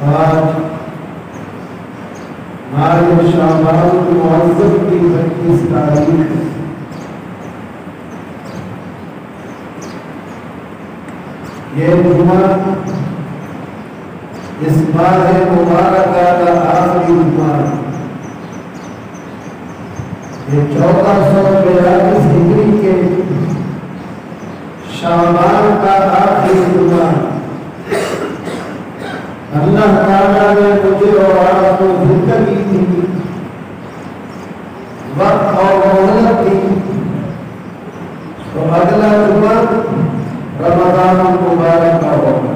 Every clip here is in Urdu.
آج ماہ شعبان المعظم کی 25 تاریخ یہ جمعہ اس ماہ مبارکہ کا آخری جمعہ، یہ 1442 ہجری کے شعبان کا آخری جمعہ۔ اللہ تعالیٰ نے مجھے اور آپ کو زندگی دی، وقت اور مہلت دی، تو اگلا جمعہ رمضان المبارک کا ہوگا۔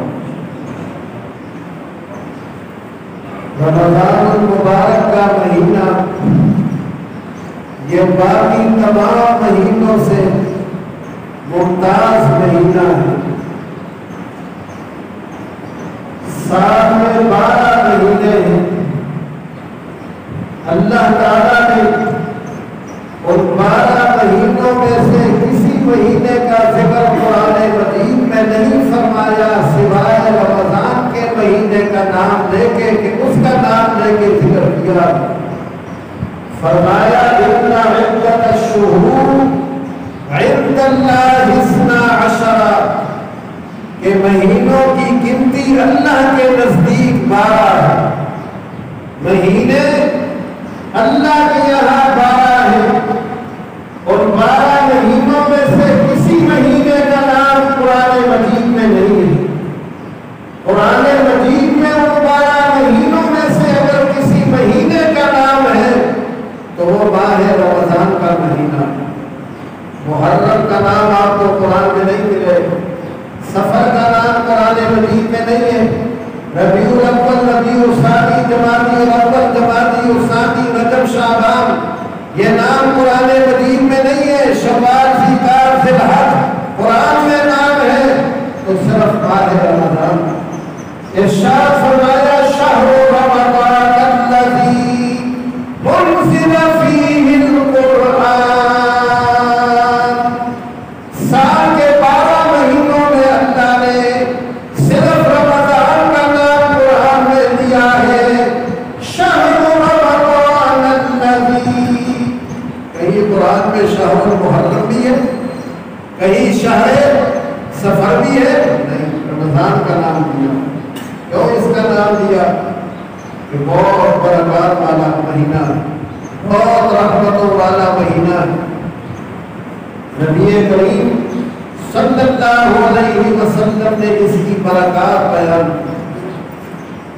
رمضان المبارک کا مہینہ یہ باقی تمام مہینوں سے ممتاز مہینہ ہے۔ سال میں 12 مہینے ہیں، اللہ تعالیٰ نے ان 12 مہینوں میں سے کسی مہینے کا ذکر قرآن مجید میں نہیں فرمایا سوائے رمضان کے مہینے کا نام لے کے، کہ اس کا نام لے کے ذکر کیا۔ فرمایا ان عدت الشہور عند اللہ 12 کہ مہینوں کی گنتی اللہ کے نزدیک 12 ہے۔ مہینے اللہ کے یہاں 12 ہیں، اور 12 مہینوں میں سے کسی مہینے کا نام قرآن مجید میں نہیں ہے۔ قرآن مجید میں ان 12 مہینوں میں سے اگر کسی مہینے کا نام ہے تو وہ ماہ رمضان کا مہینہ ہے۔ محرم کا نام آپ کو قرآن میں نہیں ملے، سفر کا نام قرآن مجید میں نہیں ہے، ربیع الاول، ربیع الثانی، جمادی الاول، جمادی الثانی، رجب، شعبان، یہ نام قرآن مجید میں نہیں ہے۔ شوال، ذیقعدہ، ذی الحج قرآن میں نام ہے تو صرف ماہ رمضان۔ ارشاد فرمایا شہر رمضان الذی انزل فیہ القرآن۔ سال کے 12 مہینوں میں اللہ نے صرف رمضان کا نام قرآن میں دیا ہے، شہر رمضان الذی۔ کہیں قرآن میں شہر محرم بھی ہے، کہیں شہر سفر بھی ہے، نہیں، رمضان کا نام دیا۔ کیوں اس کا نام دیا؟ کہ بہت برکات والا مہینہ، بہت رحمتوں والا مہینہ۔ نبی کریم صلی اللہ علیہ وسلم نے اس کی برکات بیان کی،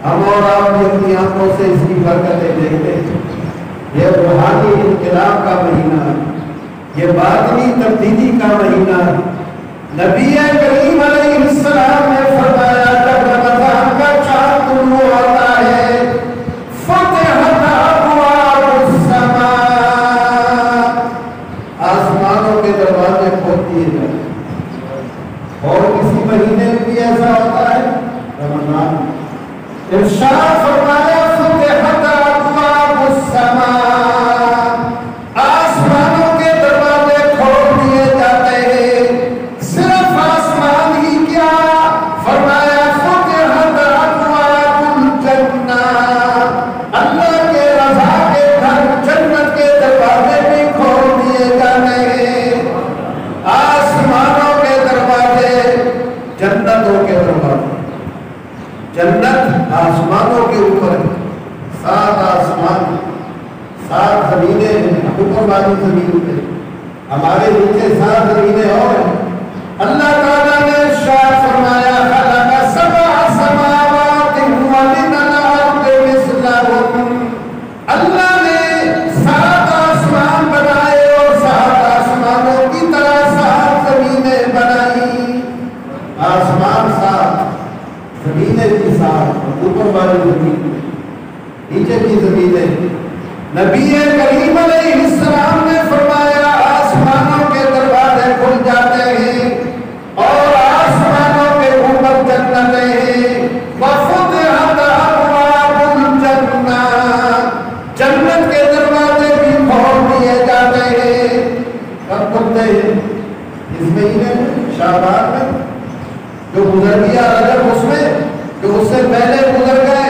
ہم اور آپ بھی اپنی آنکھوں سے اس کی برکتیں دیکھتے ہیں۔ یہ روحانی انقلاب کا مہینہ ہے، یہ باطنی تبدیلی کا مہینہ ہے۔ نبی کریم علیہ السلام نے فرمایا جب رمضان کا چاند طلوع ہوتا ہے فتحت ابواب السماء، آسمانوں کے دروازے کھول دیے جاتے ہیں۔ اور کسی مہینے میں بھی ایسا ہوتا ہے، رمضان۔ ارشاد فرمایا فتحت ابواب السماء، آسمانوں کے دروازے کھول دیے جاتے ہیں۔ صرف آسمان ہی کیا، فرمایا فتحت ابواب الجنہ، اللہ کے رضا کے گھر جنت کے دروازے بھی کھول دیے جاتے ہیں۔ آسمانوں کے دروازے، جنتوں کے دروازے، جنت آسمانوں کے اوپر ہے، 7 آسمان، 7 زمینیں ہیں اوپر والی زمین پہ، ہمارے نیچے 7 زمینیں اور ہیں۔ اللہ تعالیٰ نے ارشاد فرمایا خلق 7 سماوات ومن الارض مثلہن، اللہ نے 7 آسمان بنائے اور 7 آسمانوں کی طرح 7 زمینیں بنائی۔ آسمان 7، زمینیں بھی 7، اوپر والی زمین، نیچے کی زمینیں۔ نبی کریم علیہ السلام نے فرمایا آسمانوں کے دروازے کھل جاتے ہیں اور آسمانوں کے اوپر جنتیں ہیں۔ وفتحت ابواب الجنہ، جنت کے دروازے بھی کھول دیے جاتے ہیں۔ کب کھلتے ہیں؟ اس مہینے میں، شعبان میں، جو گزر گیا رجب، اس میں، جو اس سے پہلے گزر گئے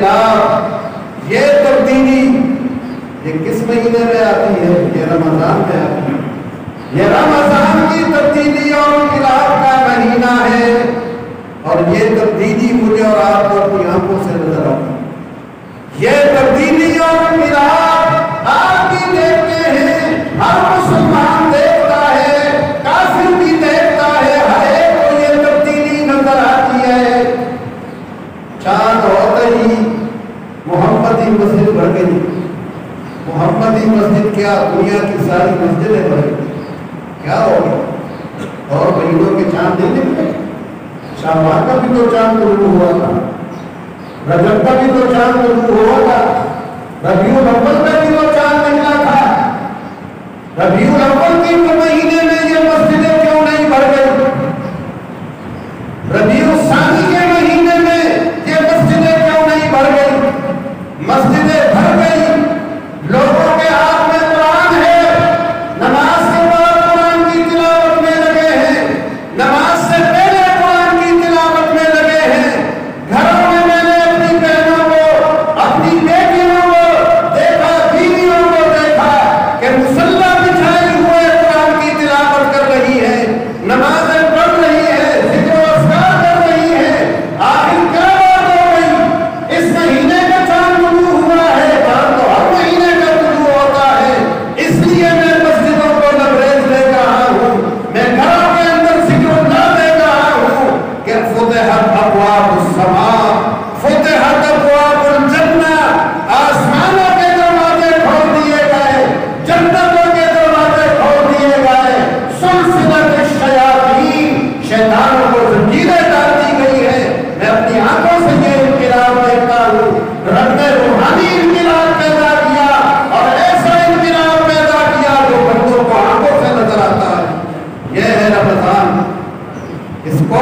انقلاب، یہ تبدیلی یہ کس مہینے میں آتی ہے؟ یہ رمضان میں آتی ہے۔ یہ رمضان کی تبدیلی اور انقلاب کا مہینہ ہے، اور یہ تبدیلی مجھے اور آپ کو اپنی آنکھوں سے نظر آتی ہے۔ یہ تبدیلی اور انقلاب آپ بھی دیکھتے ہیں، ہر مسلمان دیکھتا ہے، کافر بھی دیکھتا ہے، ہر ایک کو یہ تبدیلی نظر آتی ہے۔ چاند ہوتے ہی محمدی مسجد بڑھ گئی۔ محمدی مسجد کیا، دنیا کی ساری مسجدیں بڑھ گئی۔ کیا ہو گیا؟ اور مہینوں کے چاند نہیں نکلے؟ شعبان کا بھی تو چاند طلوع ہوا تھا، رجب کا بھی تو چاند طلوع ہوا تھا، ربیع الاول کا بھی تو چاند نکلا تھا۔ ربیع الاول کے مہینے میں یہ مسجدیں کیوں نہیں بھر گئی؟ ربیع الثانی کے مہینے میں یہ مسجدیں کیوں نہیں بھر گئی؟ مسجدیں بھر گئی، لوگوں کے ہاتھ میں قرآن ہے، نماز کے بعد قرآن کی تلاوت میں لگے ہیں، نماز سے پہلے قرآن کی تلاوت میں لگے ہیں۔ گھروں میں میں نے اپنی بہنوں کو، اپنی بیٹیوں کو دیکھا، بیویوں کو دیکھا کہ مصلی بچھائے ہوئے قرآن کی تلاوت کر رہی ہے، نمازیں پڑھ رہی ہے، ذکر و اذکار کر رہی ہے۔ آخر کیا بات ہو گئی؟ اس مہینے کا چاند طلوع ہوا ہے، چاند تو ہر مہینے کا طلوع ہوتا ہے، اس لیے میں مسجدوں کو لبریز لے رہا ہوں، میں گھروں کے اندر ذکر اللہ لے رہا ہوں کہ فتحت ابواب السماء، فتحت ابواب الجنہ، آسمانوں کے دروازے کھول دیے گئے، جنتوں کے دروازے کھول دیے گئے، سلسلۃ الشیاطین، شیطانوں کو زنجیریں ڈال دی گئی ہے۔ میں اپنی آنکھوں سے یہ انقلاب دیکھتا ہوں۔ رب نے روحانی انقلاب پیدا کیا، اور ایسا انقلاب پیدا کیا جو بندوں کو آنکھوں سے نظر آتا ہے۔ یہ ہے رمضان۔ اس کو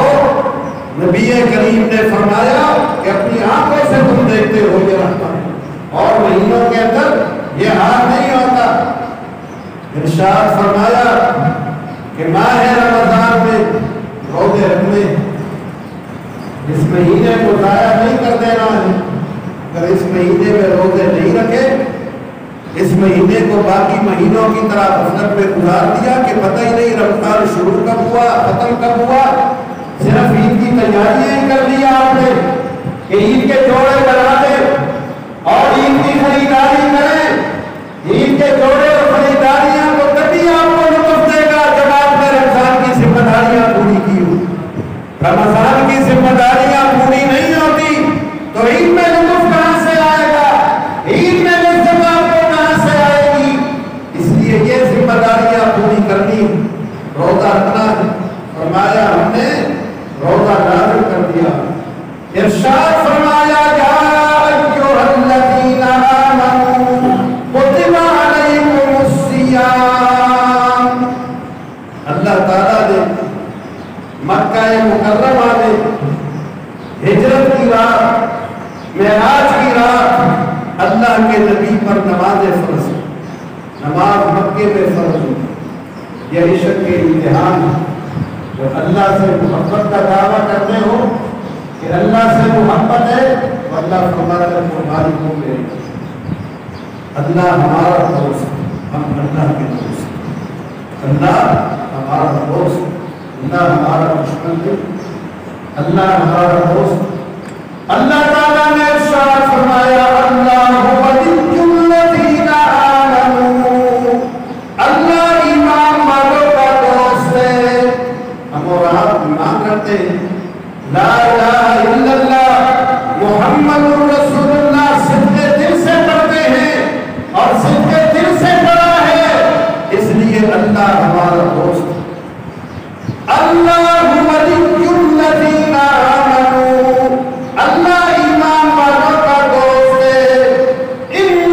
نبی کریم نے فرمایا کہ اپنی آنکھوں سے تم دیکھتے ہو یہ رحمت، اور مہینوں کے اندر یہ حال نہیں ہوتا۔ ارشاد فرمایا کہ ماہ رمضان میں روزے رکھنے، اس مہینے کو ضائع نہیں کر دینا ہے۔ اگر اس مہینے میں روزے نہیں رکھے، اس مہینے کو باقی مہینوں کی طرح غفلت میں گزار دیا کہ پتہ ہی نہیں رمضان شروع کب ہوا، ختم کب ہوا، صرف عید کی تیاریاں ہی کر لیا آپ نے کہ عید کے جوڑے بنا دیں اور عید کی خریداری کریں۔ عید کے جوڑے اور خریداریاں کو تبھی آپ کو لطف دے گا جب آپ نے رمضان کی ذمہ داریاں پوری کی ہوں۔ رمضان کی ذمہ داریاں پوری نہیں ہوتی تو عید میں لطف کہاں سے آئے گا؟ عید میں لطف آپ کو کہاں سے آئے گی؟ اس لیے یہ ذمہ داریاں پوری کرنی، روزہ رکھنا ہے۔ فرمایا ہم نے روزہ نازل کر دیا۔ ارشاد فرمایا یا ایھا الذین آمنوا کتب علیکم الصیام۔ اللہ تعالیٰ نے مکہ مکرمہ میں ہجرت کی رات، معراج کی رات اللہ کے نبی پر نماز فرض، نماز مکے میں فرض ہوئی۔ یہ عشق کے امتحان، جو اللہ سے محبت کا دعویٰ کرتے ہو کہ اللہ سے محبت ہے، تو اللہ فرماتا ہے قربانی کو میرے، اللہ ہمارا دوست، ہم اللہ کے دوست، اللہ ہمارا دوست، اللہ ہمارا دشمن ہے، اللہ ہمارا دوست۔ اللہ تعالیٰ نے ارشاد فرمایا اللہ ولی الذین آمنوا، اللہ ایمان والوں کا دوست ہے۔ ہم اور آپ ایمان کرتے ہیں لا الہ الا اللہ محمد رسول اللہ، صدق دل سے پڑھتے ہیں اور صدق دل سے پڑھا ہے، اس لیے اللہ ہمارا دوست۔ اللہ ولی الذین آمنوا، اللہ ایمان والوں کا دوست ہے۔ ان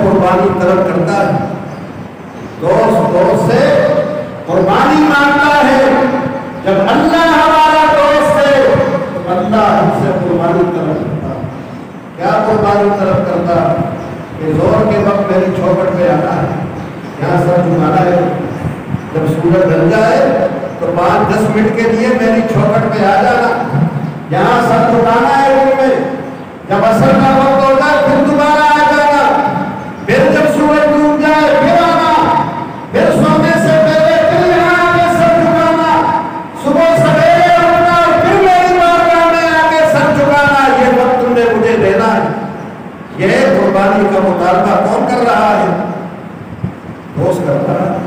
قربانی طلب کرتا ہے، دوست سے قربانی مانگتا ہے۔ جب اللہ ہمارا دوست ہے تو اللہ ہم سے قربانی طلب کرتا ہے۔ کیا قربانی طلب کرتا کہ زور کے وقت میری چوکھٹ پہ آنا ہے، یہاں سر جھکانا ہے، جب سورج ڈھل جائے تو 5-10 منٹ کے لیے میری چوکھٹ پہ آ جانا، یہاں سر جھکانا ہے روم میں، جب عصر کا وقت ہو جائے پھر دوبارہ آ جانا، پھر جب سورج ڈوب جائے پھر آنا، پھر سونے سے پہلے پھر یہاں آ کے سر جھکانا، صبح سویرے اٹھنا پھر میری بارگاہ میں آ کے سر جھکانا، یہ وقت تم نے مجھے دینا ہے۔ یہ قربانی کا مطالبہ کون کر رہا ہے؟ دوست کر رہا ہے۔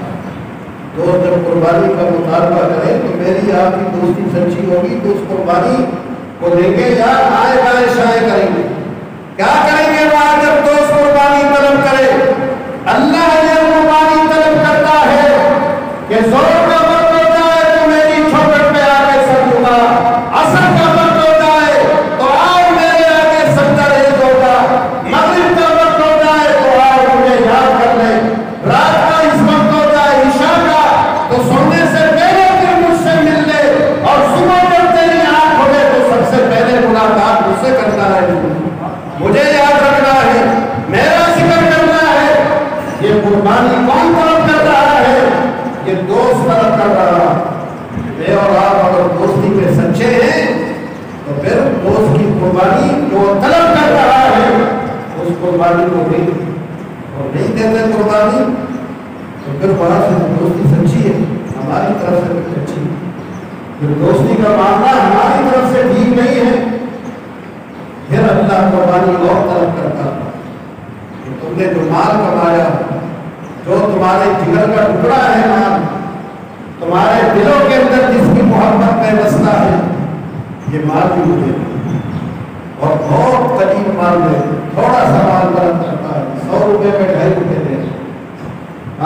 دوست جب قربانی کا مطالبہ کرے تو میری آپ کی دوستی سچی ہوگی تو اس قربانی کو دیں گے یا آئے بائے شائے کریں گے؟ کیا کریں گے وہاں جب دوست قربانی طلب کرے؟ اللہ یہ قربانی طلب کرتا ہے کہ زور کا وقت ہو جائے تو میری چوکھٹ پہ آ کے سر جھکا، عصر کا وقت ہو جائے تو آؤ میرے آگے سجدہ ریز ہوگا، مغرب کا وقت ہو جائے تو آؤ مجھے یاد کر لے، رات کا اس وقت ہو جائے عشاء کا تو سونے سے پہلے پھر مجھ سے مل لے، اور صبح جب تیری آنکھ کھلے تو سب سے پہلے ملاقات مجھ سے کرنا ہے، مجھے یاد رکھنا ہے، میرا ذکر کرنا ہے۔ یہ قربانی کون طلب کر رہا ہے؟ یہ دوست طلب کر رہا ہے۔ میں اور آپ اگر دوستی پہ سچے ہیں تو پھر دوست کی قربانی جو طلب کر رہا ہے اس قربانی کو دیں، اور نہیں دیتے قربانی تو پھر وہاں سے دوستی سچی ہے، ہماری طرف سے بھی سچی ہے۔ پھر دوستی کا معاملہ ہماری طرف سے ٹھیک نہیں ہے، پھر اللہ قربانی اور طلب کرتا کہ تم نے جو مال کمایا، جو تمہارے جگر کا ٹکڑا ہے مال، تمہارے دلوں کے اندر جس کی محبت میں بستا ہے، یہ مال بھی مجھے اور بہت قریب مال میں تھوڑا سا مال طلب کرتا ہے، 100 روپے میں 2.5 روپے دے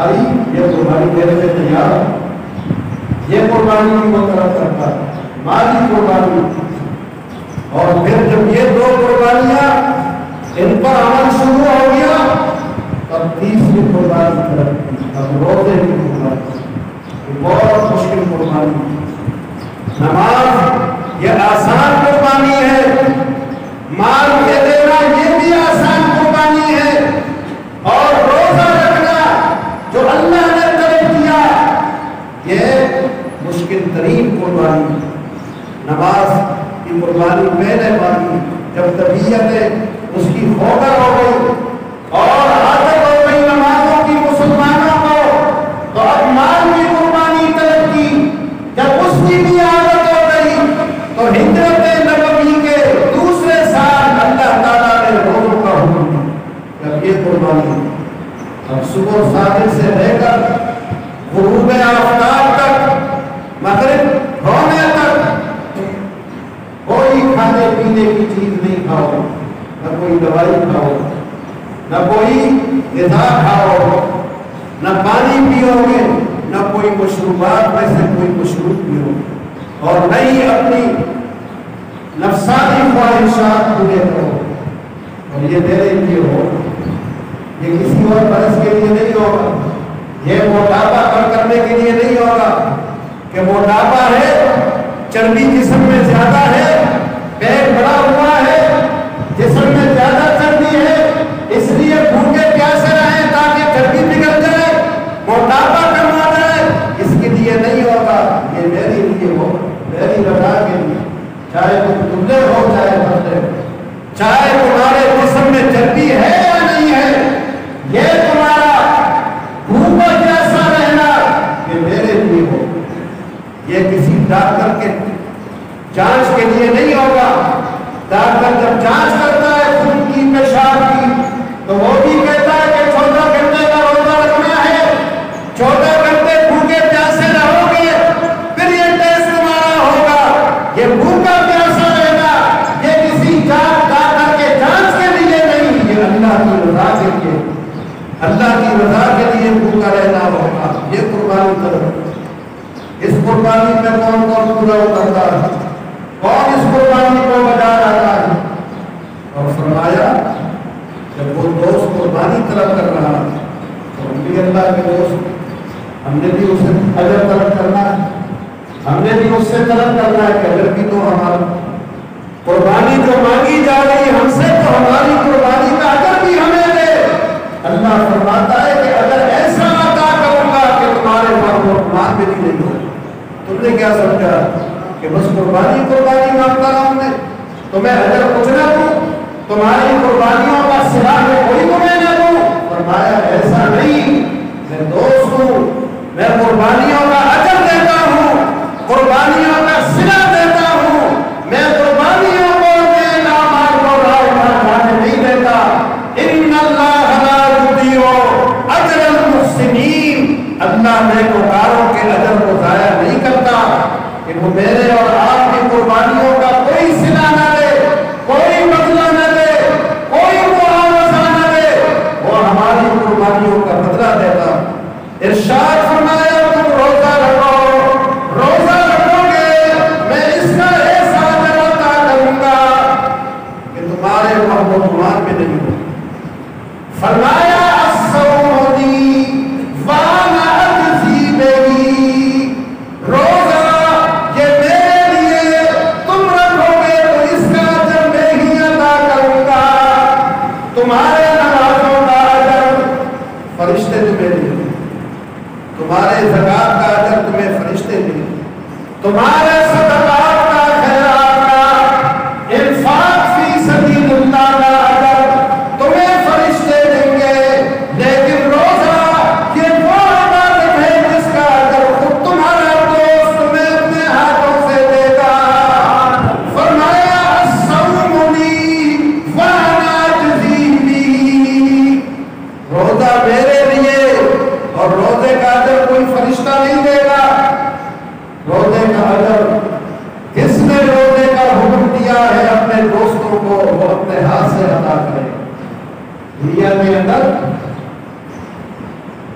آئی، یہ قربانی دینے سے تیار ہے۔ یہ قربانی کی وہ طلب کرتا ہے، مالی قربانی۔ اور پھر جب یہ 2 قربانیاں ان پر عمل شروع ہو گیا تب تیسری قربانی طلب کی، اب روزے کی قربانی، بہت مشکل قربانی۔ نماز یہ آسان قربانی ہے، مال یہ دینا یہ بھی آسان قربانی ہے، اور روزہ رکھنا جو اللہ نے طلب کیا یہ مشکل ترین قربانی۔ نماز کی قربانی میں نے مانی جب طبیعت اس کی خوگر ہو گئی اور عادت ہو گئی نمازوں کی مسلمانوں کو، تو اب مال کی قربانی طلب کی۔ جب اس کی بھی عادت ہو گئی تو ہجرت نبوی کے دوسرے سال اللہ تعالیٰ نے روزوں کا حکم دیا۔ جب یہ قربانی اب صبح صادق سے لے کر غروب آفتاب تک، مغرب ہونے تک کوئی کھانے پینے کی چیز نہیں کھاؤ، نہ کوئی دوائی کھاؤ، نہ کوئی غذا کھاؤ، نہ پانی پیو گے، نہ کوئی مشروبات میں سے کوئی مشروب پیو، اور نہ ہی اپنی نفسانی خواہشات پورے کرو۔ اور یہ میرے لیے ہو، یہ کسی اور برس کے لیے نہیں ہوگا، یہ موٹاپا کم کرنے کے لیے نہیں ہوگا کہ موٹاپا ہے، چربی جسم میں زیادہ ہے، پیٹ بڑا ہوا ہے، جسم میں زیادہ چربی ہے، اس لیے بھوکے پیاسے رہیں تاکہ چربی پگھل جائے، موٹاپا کم آ جائے، اس کے لیے نہیں ہوگا، یہ میرے لیے ہو، میری رضا کے لیے، چاہے تم دبلے ہو چاہے پتلے ہو، چاہے تمہارے جسم میں چربی ہے یا نہیں ہے، یہ تمہارا بھوکا پیاسا رہنا یہ میرے لیے ہو۔ یہ کسی ڈاکٹر کے جانچ کے لیے نہیں ہوگا۔ ڈاکٹر جب جانچ کرتا ہے خون کی پیشاب کی تو وہ بھی کہتا ہے کہ 14 گھنٹے کا روزہ رکھنا ہے، 14 گھنٹے بھوکے پیاسے رہو گے پھر یہ ٹیسٹ تمہارا ہوگا۔ یہ بھوکا پیاسا رہنا یہ کسی ڈاکٹر کے جانچ کے لیے نہیں، یہ اللہ کی رضا کے لیے، اللہ کی رضا کے لیے بھوکا رہنا ہوگا۔ یہ قربانی کرو۔ اس قربانی میں کون کون پورا اترتا ہے، کون اس قربانی کو بجا لاتا ہے؟ اور فرمایا جب وہ دوست قربانی طلب کر رہا تو ہم بھی اللہ کے دوست، ہم نے بھی اسے اجر طلب کرنا ہے، ہم نے بھی اس سے طلب کرنا ہے کہ اجر بھی تو ہمارا، قربانی جو مانگی جا رہی ہم سے تو ہماری قربانی کا اجر بھی ہمیں دے۔ اللہ فرماتا ہے کہ اگر ایسا عطا کروں گا کہ تمہارے قربان بھی نہیں ہو، تم نے کیا سمجھا کہ بس قربانی مانگتا رہا ہوں میں، تمہیں اجر کچھ نہ دوں، تمہاری قربانیوں کا صلہ میں کوئی تمہیں نہ دوں؟ فرمایا ایسا نہیں، میں دوست ہوں، میں قربانیوں کا اجر دیتا ہوں، قربانیوں کا صلہ دیتا ہوں، میں قربانیوں کو اپنے اعمال کو راہ جانے نہیں دیتا۔ ان اللہ لا یضیع اجر المحسنین، اللہ نیکوکاروں کے اجر کو ضائع نہیں کرتا کہ وہ میرے اور آپ کی قربانیوں کا کوئی صلہ نہ دے، کوئی بدلہ نہ دے، کوئی معاوضہ نہ دے، وہ ہماری قربانیوں کا بدلہ دیتا۔ ارشاد فرمایا تم روزہ رکھو، روزہ رکھو گے میں اس کا ایسا اجر عطا کروں گا کہ تمہارے محبوبان میں نہیں ہو۔ فرمایا الصوم لی وانا اجزی بہ، روزہ یہ میرے لیے، تم رکھو گے تو اس کا اجر میں ہی عطا کروں گا۔ تمہارے نمازوں کا اجر فرشتے تمہیں دیں گے، تمہارے زکات کا اجر تمہیں فرشتے دیں گے، تمہارے صدقات کا، خیرات کا، انفاق فی سبیل اللہ کا اجر تمہیں فرشتے دیں گے۔ لیکن روزہ یہ وہ عبادت ہے جس کا اجر خود تمہارا دوست تمہیں اپنے ہاتھوں سے دے گا۔ فرمایا الصوم لی وانا اجزی بہ، روزہ میرے لیے اور روزے کا اجر کوئی فرشتہ نہیں دے گا۔ روزے کا اجر جس نے روزے کا حکم دیا ہے اپنے دوستوں کو وہ اپنے ہاتھ سے عطا کرے۔ دنیا کے اندر،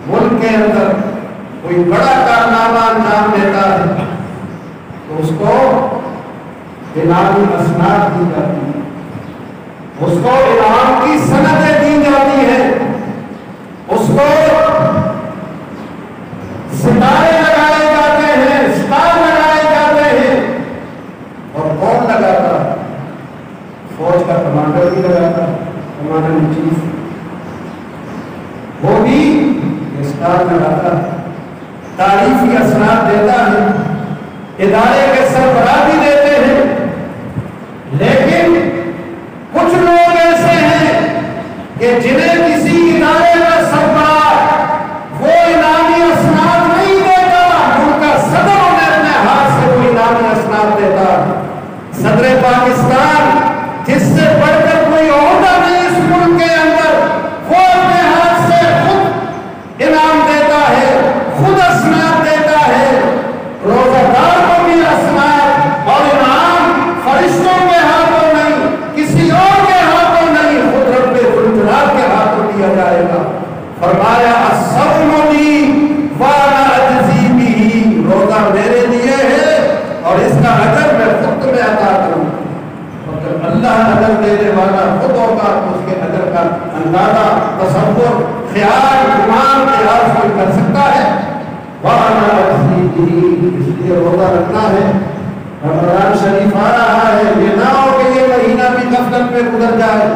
ملک کے اندر کوئی بڑا کارنامہ انجام دیتا ہے تو اس کو انعامی اسناد دی جاتی ہے، اس کو انعام کی سندیں دی جاتی ہیں، اس کو ستارے لگائے جاتے ہیں، اسٹار لگائے جاتے ہیں۔ اور کون لگاتا؟ فوج کا کمانڈر بھی لگاتا، کمانڈر ان چیف، وہ بھی اسٹار لگاتا، تعریفی اسناد دیتا ہے، ادارے کے سربراہ بھی دیتے ہیں۔ لیکن کچھ لوگ ایسے ہیں کہ جنہیں کسی ادارے کا سربراہ وہ انعامی اسناد نہیں دیتا، ان کا صدر انہیں اپنے ہاتھ سے وہ انعامی اسناد دیتا۔ صدر پاکستان جس سے بڑھ کر کوئی عہدہ نہیں اس ملک کے اندر، وہ اپنے ہاتھ سے خود انعام دیتا ہے، خود اسناد دیتا ہے۔ روزہ دار کو بھی اسناد اور انعام فرشتوں کے ہاتھوں نہیں، کسی اور کے ہاتھوں نہیں، خود رب ذوالجلال کے ہاتھوں دیا جائے گا۔ فرمایا الصوم لی وانا اجزی بہ، روزہ میرے لیے ہے اور اس کا اجر میں خود تمہیں عطا کروں گا۔ اور جب اللہ اجر دینے والا خود ہوگا تو اس کے اجر کا اندازہ، تصور، خیال، گمان قیاس کوئی کر سکتا ہے؟ وانا اجزی بہ، اس لیے روزہ رکھنا ہے۔ رمضان شریف آ رہا ہے، یہ نہ ہو کہ یہ مہینہ بھی غفلت میں گزر جائے،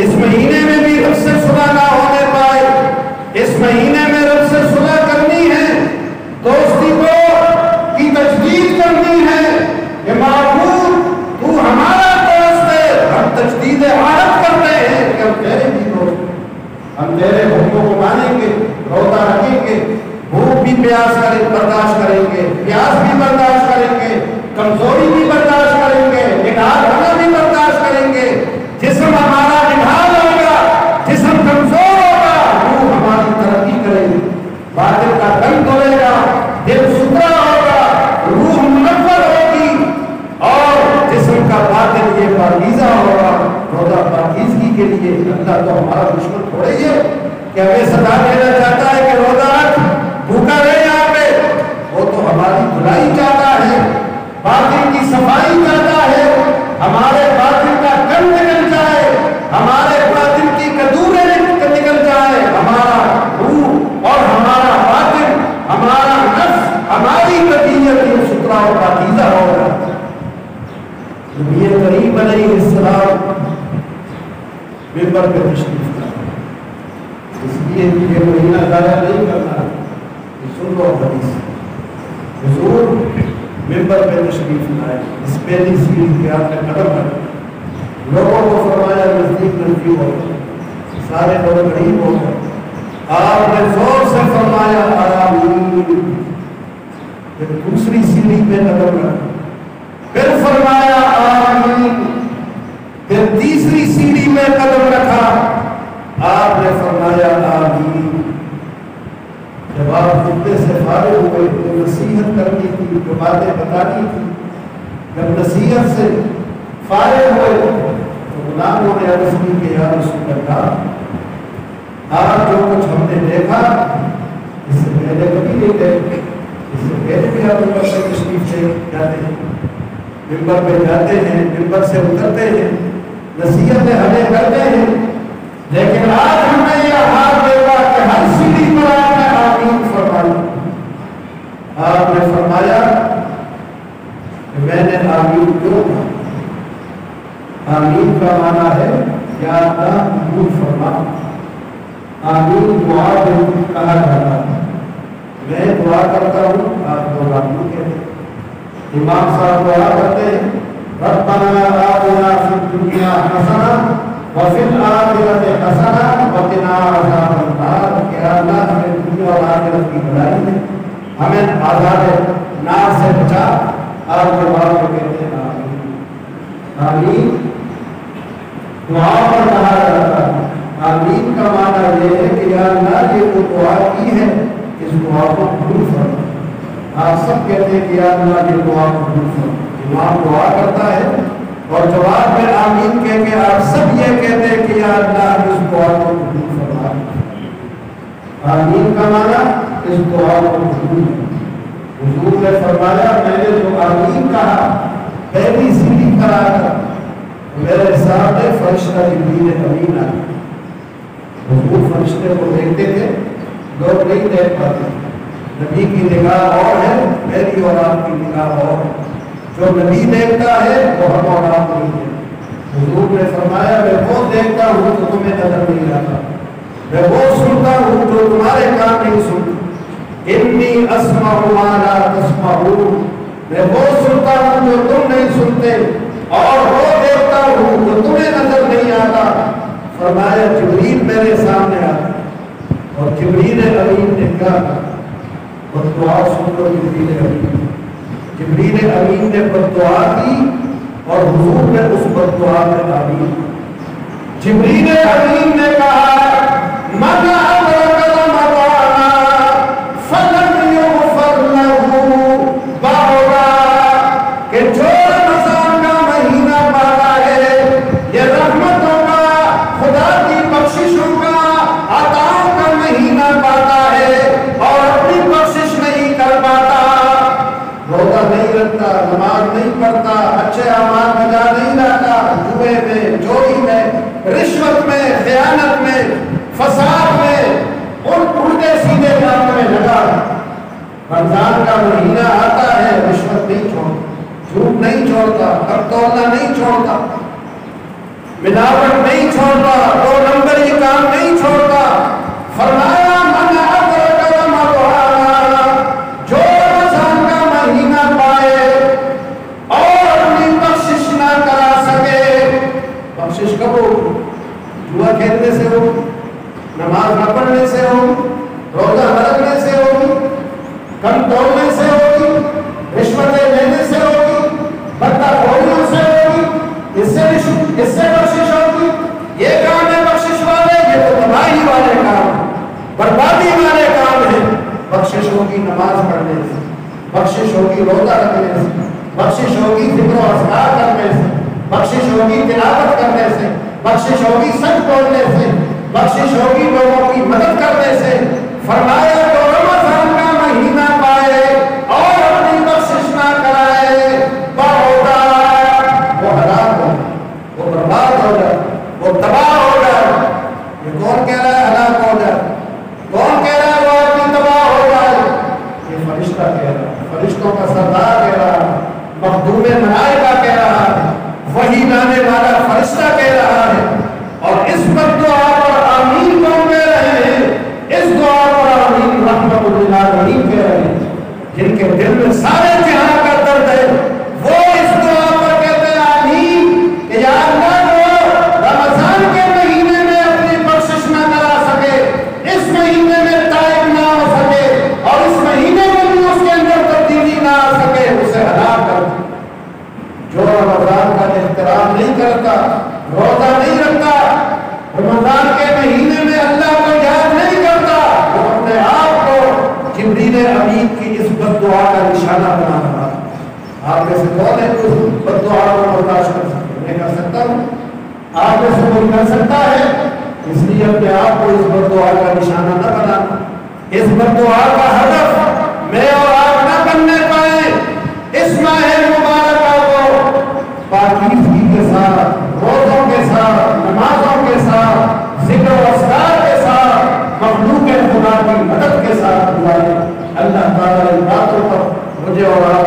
اس مہینے میں بھی رب سے صلح نہ ہونے پائے۔ اس مہینے میں رب سے صلح کرنی ہے، دوستی کو کی تجدید کرنی ہے کہ معبود تو ہمارا دوست ہے۔ ہم تجدید عہد کرتے ہیں کہ ہم تیرے بھی دوست ہیں، ہم تیرے حکموں کو مانیں گے، روزہ رکھیں گے، بھوک بھی برداشت کریں گے، پیاس بھی برداشت کریں گے، کمزوری بھی برداشت کریں گے، نڈھال ہونا بھی برداشت کریں گے۔ جسم ہمارا نڈھال ہوگا، جسم کمزور ہوگا، روح ہماری ترقی کرے گی، باطل کا دم دھلے گا، دل ستھرا ہوگا، روح منور ہوگی اور جسم کا باطل یہ پاکیزہ ہوگا۔ روزہ پاکیزگی کے لیے اللہ تو ہمارا دشمن تھوڑے ہی ہے کہ ہمیں سزا دینا چاہتا ہے کہ روزہ رکھ، بھوکا رہے یہاں پہ، وہ تو ہماری بھلائی چاہتا ہے، باطل کی صفائی چاہتا ہے، ہمارے باطل کا کن نکل جائے، ہمارے باطل کی کدوریں یہ مہینہ ضائع نہیں کرنا. سن لو حدیث. حضور ممبر پہ تشریف لائے, اس پہلی سیڑھی پہ آپ نے قدم رکھا, لوگوں کو فرمایا نزدیک نزدیک ہو, سارے لوگ قریب ہو گئے. آپ نے زور سے فرمایا آمین. پھر دوسری سیڑھی پہ قدم رکھا, پھر فرمایا آمین. پھر تیسری سیڑھی میں قدم رکھا, آپ نے فرمایا آمین. جب آپ خطبے سے فارغ ہوئے تو نصیحت کرنی تھی, جو باتیں بتانی تھی. جب نصیحت سے فارغ ہوئے تو غلاموں نے عرض کی کہ یا رسول اللہ, آج جو کچھ ہم نے دیکھا اس سے پہلے کبھی نہیں دیکھے. اس سے پہلے بھی آپ ممبر سے تشریف سے جاتے ہیں, ممبر پہ جاتے ہیں, ممبر سے اترتے ہیں, نصیحتیں ہمیں کرتے ہیں, لیکن آج ہم نے یہ حال دیکھا کہ ہر سیڑھی پر آپ نے آمین فرمایا. آپ نے فرمایا کہ میں نے آمین کیوں کہا. آمین کا معنی ہے یا اللہ قبول فرما. آمین دعا بھی کہا جاتا ہے. میں دعا کرتا ہوں, آپ لوگ آمین کہتے ہیں. امام صاحب دعا کرتے ہیں ربنا آتنا فی الدنیا حسنہ وفی الآخرۃ حسنہ وقنا عذاب النار. کہ اللہ ہمیں دنیا اور آخرت کی بھلائی میں ہمیں عذاب نار سے بچا. آپ دعا کو کہتے ہیں آمین. آمین دعا پر کہا جاتا ہے. آمین کا معنی یہ ہے کہ یا اللہ یہ تو دعا کی ہے, اس دعا کو قبول فرما. آپ سب کہتے ہیں کہ یا اللہ یہ دعا کو قبول فرما. امام دعا کرتا ہے اور جواب میں آمین کہہ کے آپ سب یہ کہتے ہیں کہ یا اللہ اس دعا کو قبول فرما. آمین کا معنی اس دعا کو قبول. حضور نے فرمایا میں نے جو آمین کہا پہلی سیڑھی پر آ کر میرے سامنے فرشتہ جبریل امین آیا. حضور فرشتے کو دیکھتے تھے, لوگ نہیں دیکھ پاتے. نبی کی نگاہ اور ہے, میری اور آپ کی نگاہ اور ہے. جو نبی دیکھتا ہے وہ ہم اور آپ نہیں دیکھتے. حضور نے فرمایا میں وہ دیکھتا ہوں جو تمہیں نظر نہیں آتا, میں وہ سنتا ہوں جو تمہارے کان نہیں سنتے. انی اسمع ما لا تسمعون. میں وہ سنتا ہوں جو تم نہیں سنتے, اور وہ دیکھتا ہوں جو تمہیں نظر نہیں آتا. فرمایا جبریل میرے سامنے آتا, اور جبریل امین نے کیا کہا, اور دعا سن لو. جبریل امین نے بددعا کی اور حضور نے اس بددعا میں آمین. جبریل امین نے کہا من ادرک رمضان فلم یغفر له بعدا. کہ جو رمضان کا مہینہ پاتا ہے یہ رحمتوں کا, خدا کی بخششوں کا, عطاؤں کا مہینہ پاتا ہے اور اپنی بخشش نہیں کر پاتا. روزہ نہیں رکھتا, نماز نہیں پڑھتا, اچھے اعمال بجا نہیں لاتا, جوئے میں, چوری میں, رشوت میں, خیانت میں, فساد میں, ان الٹے سیدھے کام میں لگا. رمضان کا مہینہ آتا ہے, رشوت نہیں چھوڑتا, جھوٹ نہیں چھوڑتا, حق تولنا نہیں چھوڑتا, ملاوٹ نہیں چھوڑتا, دو نمبر یہ کام نہیں چھوڑتا. فرمایا من ادرک رمضان, جو رمضان کا مہینہ پائے اور اپنی بخشش نہ کرا سکے. بخشش کب ہو؟ جوا کھیلنے سے ہو, نماز نہ پڑھنے سے ہو, روزہ نہ رکھنے سے ہوگی, کم توڑنے سے ہوگی, رشوتیں لینے سے ہوگی, بدلہ خوریوں سے ہوگی, اس سے بخشش ہوگی. یہ کام ہے بخشش والے, یہ تو تباہی والے کام ہیں, بربادی والے کام ہیں. بخشش ہوگی نماز پڑھنے سے, بخشش ہوگی روزہ رکھنے سے, بخشش ہوگی ذکر و اذکار کرنے سے, بخشش ہوگی تلاوت کرنے سے, بخشش ہوگی سچ بولنے سے, بخشش ہوگی لوگوں کی مدد کرنے سے. فرمایا جو رمضان کا مہینہ پائے اور اپنی بخشش نہ کرائے ہوگا وہ ہلاک ہو, وہ برباد ہو جائے, وہ تباہ ہو جائے. یہ کون کہہ رہا ہے ہلاک ہو جائے؟ کون کہہ رہا ہے وہ آدمی تباہ ہو جائے؟ یہ فرشتہ کہہ رہا ہے, فرشتوں کا سردار کہہ رہا ہے, مخدوم ملائکہ کہہ رہا ہے, وحی لانے والا فرشتہ کہہ رہا ہے. اور اس بددعا پر آمین کون کہہ رہے ہیں؟ کے دل میں سارے جہاں کا درد ہے، وہ اس دعا پر کہتے ہیں آمین کہ یا اللہ وہ رمضان کے مہینے میں اپنی بخشش نہ کرا سکے، اس مہینے میں تائب نہ ہو سکے اور اس مہینے میں بھی اس کے اندر تبدیلی نہ آ سکے، اسے ہلاک کر دے۔ جو رمضان کا احترام نہیں کرتا، روزہ نہیں رکھتا، رمضان کے مہینے میں اللہ کو یاد نہیں کرتا، وہ اپنے آپ کو جبریل امین کی اس بد دعا کا نشانہ بنا رہا ہے۔ آپ میں سے کون ہے کوئی بد دعا کو برداشت کر سکتے؟ میں کر سکتا ہوں، آپ میں سے کوئی کر سکتا ہے؟ اس لیے اپنے آپ کو اس بد دعا کا نشانہ نہ بنانا۔ اس بد دعا کا ہدف میں اور آپ نہ بننے پائیں۔ اس ماہ مبارکہ کو پاکیزگی کے ساتھ، روزوں کے ساتھ، نمازوں کے ساتھ، ذکر و اذکار کے ساتھ، مخلوق خدا کی مدد کے ساتھ گزاریں۔ اللہ تعالیٰ ان باتوں پر مجھے اور آپ